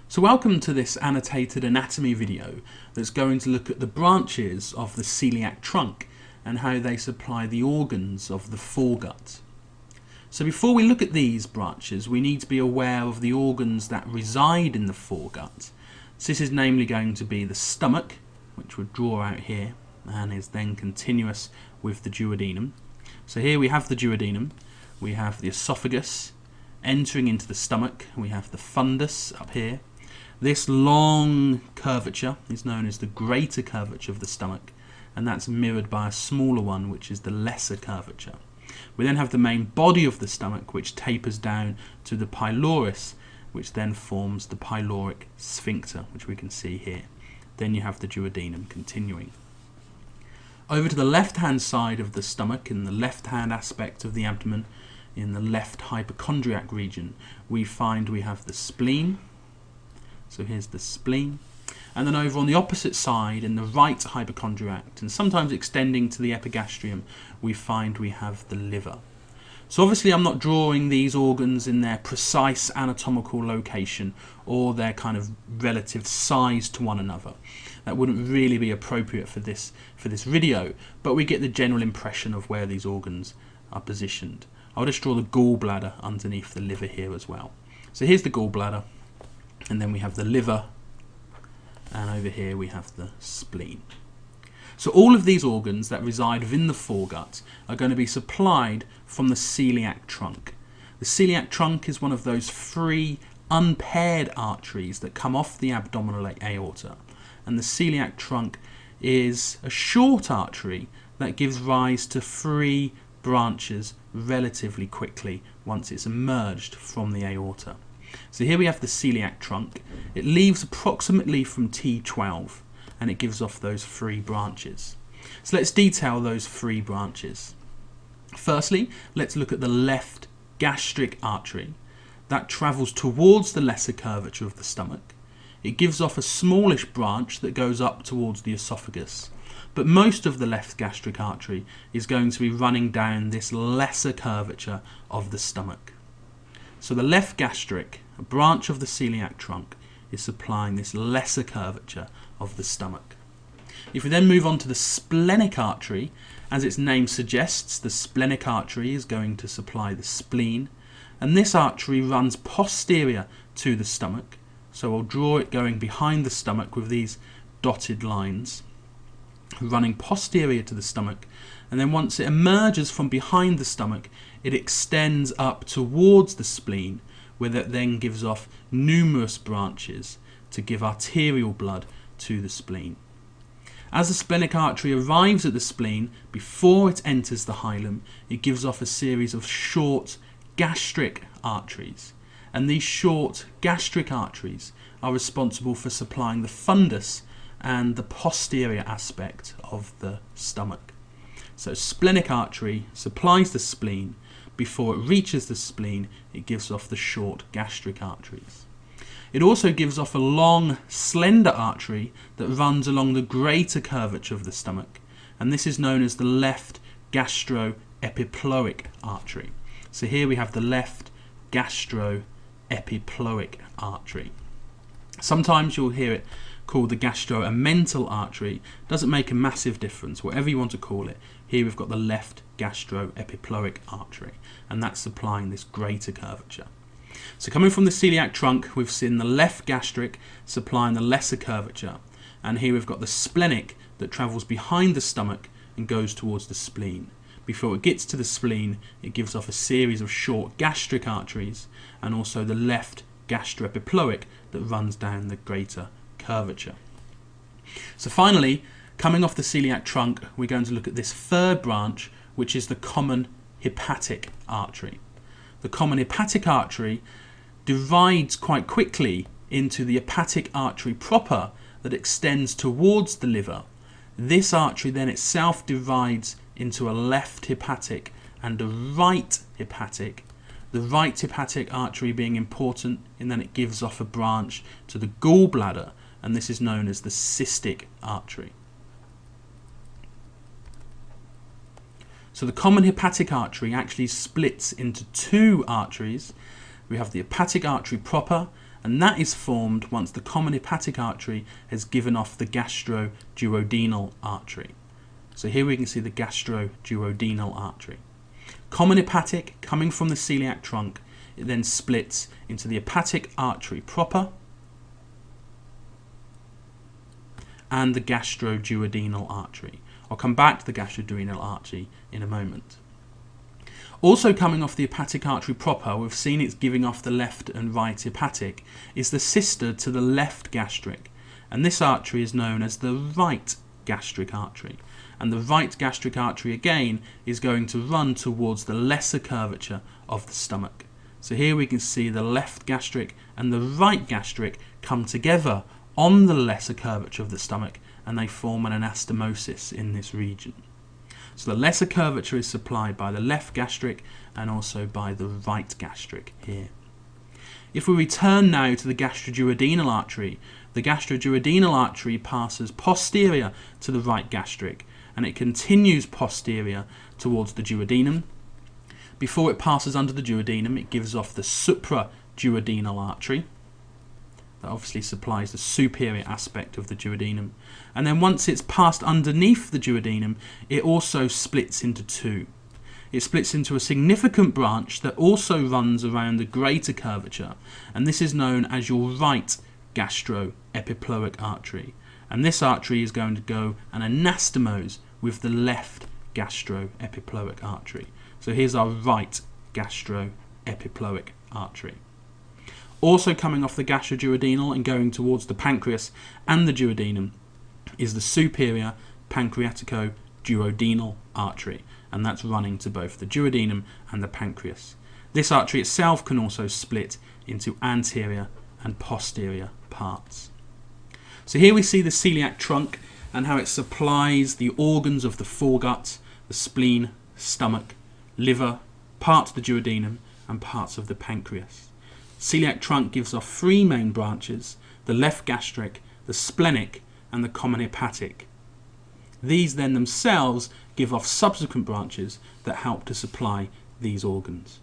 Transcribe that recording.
So welcome to this annotated anatomy video that's going to look at the branches of the coeliac trunk and how they supply the organs of the foregut. So before we look at these branches, we need to be aware of the organs that reside in the foregut. So this is namely going to be the stomach, which we'll draw out here and is then continuous with the duodenum. So here we have the duodenum, we have the esophagus entering into the stomach, we have the fundus up here. This long curvature is known as the greater curvature of the stomach, and that's mirrored by a smaller one, which is the lesser curvature. We then have the main body of the stomach, which tapers down to the pylorus, which then forms the pyloric sphincter, which we can see here. Then you have the duodenum continuing. Over to the left-hand side of the stomach, in the left-hand aspect of the abdomen, in the left hypochondriac region, we have the spleen. So here's the spleen. And then over on the opposite side, in the right hypochondriac, and sometimes extending to the epigastrium, we have the liver. So obviously I'm not drawing these organs in their precise anatomical location or their kind of relative size to one another. That wouldn't really be appropriate for this video, but we get the general impression of where these organs are positioned. I'll just draw the gallbladder underneath the liver here as well. So here's the gallbladder, and then we have the liver, and over here we have the spleen. So all of these organs that reside within the foregut are going to be supplied from the coeliac trunk. The coeliac trunk is one of those three unpaired arteries that come off the abdominal aorta, and the coeliac trunk is a short artery that gives rise to three branches relatively quickly once it's emerged from the aorta. So here we have the coeliac trunk. It leaves approximately from T12 and it gives off those three branches. So let's detail those three branches. Firstly, let's look at the left gastric artery. That travels towards the lesser curvature of the stomach. It gives off a smallish branch that goes up towards the esophagus. But most of the left gastric artery is going to be running down this lesser curvature of the stomach. So the left gastric, a branch of the coeliac trunk, is supplying this lesser curvature of the stomach. If we then move on to the splenic artery, as its name suggests, the splenic artery is going to supply the spleen, and this artery runs posterior to the stomach. So I'll draw it going behind the stomach with these dotted lines, running posterior to the stomach, and then once it emerges from behind the stomach, it extends up towards the spleen, where it then gives off numerous branches to give arterial blood to the spleen. As the splenic artery arrives at the spleen, before it enters the hilum, it gives off a series of short gastric arteries, and these short gastric arteries are responsible for supplying the fundus and the posterior aspect of the stomach. So splenic artery supplies the spleen. Before it reaches the spleen, it gives off the short gastric arteries. It also gives off a long, slender artery that runs along the greater curvature of the stomach, and this is known as the left gastroepiploic artery. So here we have the left gastroepiploic artery. Sometimes you'll hear it called the gastroamental artery. Doesn't make a massive difference, whatever you want to call it. Here we've got the left gastroepiploic artery, and that's supplying this greater curvature. So coming from the coeliac trunk, we've seen the left gastric supplying the lesser curvature, and here we've got the splenic that travels behind the stomach and goes towards the spleen. Before it gets to the spleen, it gives off a series of short gastric arteries, and also the left gastroepiploic that runs down the greater curvature. So finally, coming off the coeliac trunk, we're going to look at this third branch, which is the common hepatic artery. The common hepatic artery divides quite quickly into the hepatic artery proper that extends towards the liver. This artery then itself divides into a left hepatic and a right hepatic. The right hepatic artery being important in that it gives off a branch to the gallbladder, and this is known as the cystic artery. So the common hepatic artery actually splits into two arteries. We have the hepatic artery proper, and that is formed once the common hepatic artery has given off the gastroduodenal artery. So here we can see the gastroduodenal artery. Common hepatic coming from the celiac trunk, it then splits into the hepatic artery proper and the gastroduodenal artery. I'll come back to the gastroduodenal artery in a moment. Also coming off the hepatic artery proper, we've seen it's giving off the left and right hepatic, is the sister to the left gastric, and this artery is known as the right gastric artery. And the right gastric artery again is going to run towards the lesser curvature of the stomach. So here we can see the left gastric and the right gastric come together on the lesser curvature of the stomach, and they form an anastomosis in this region. So the lesser curvature is supplied by the left gastric and also by the right gastric here. If we return now to the gastroduodenal artery, the gastroduodenal artery passes posterior to the right gastric, and it continues posterior towards the duodenum. Before it passes under the duodenum, it gives off the supraduodenal artery. That obviously supplies the superior aspect of the duodenum. And then once it's passed underneath the duodenum, it also splits into two. It splits into a significant branch that also runs around the greater curvature, and this is known as your right gastroepiploic artery. And this artery is going to go and anastomose with the left gastroepiploic artery. So here's our right gastroepiploic artery. Also coming off the gastroduodenal and going towards the pancreas and the duodenum is the superior pancreatico-duodenal artery, and that's running to both the duodenum and the pancreas. This artery itself can also split into anterior and posterior parts. So here we see the celiac trunk and how it supplies the organs of the foregut, the spleen, stomach, liver, parts of the duodenum and parts of the pancreas. Celiac trunk gives off three main branches: the left gastric, the splenic and the common hepatic. These then themselves give off subsequent branches that help to supply these organs.